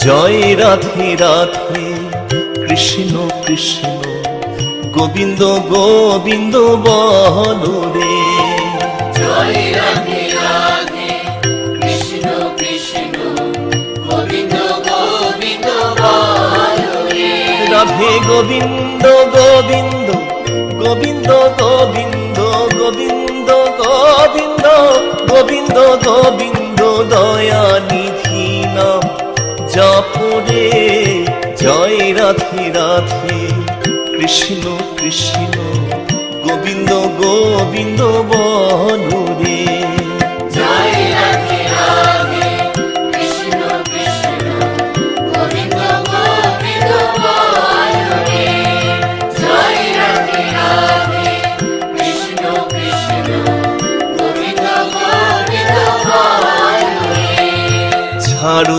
জয় রাধে রাধে কৃষ্ণ কৃষ্ণ গোবিন্দ গোবিন্দ বলো রে। জয় রাধে রাধে কৃষ্ণ কৃষ্ণ গোবিন্দ গোবিন্দ বলো রে। রাধে গোবিন্দ গোবিন্দ গোবিন্দ গোবিন্দ গোবিন্দ গোবিন্দ গোবিন্দ গোবিন্দ দয়া নিধি নাম জপরে। জয় রাধে রাধে কৃষ্ণ কৃষ্ণ গোবিন্দ গোবিন্দ বলো রে। জয় রাধে রাধে কৃষ্ণ কৃষ্ণ গোবিন্দ গোবিন্দ বলো রে। জয় রাধে রাধে কৃষ্ণ কৃষ্ণ গোবিন্দ গোবিন্দ বলো রে। ছাড়ো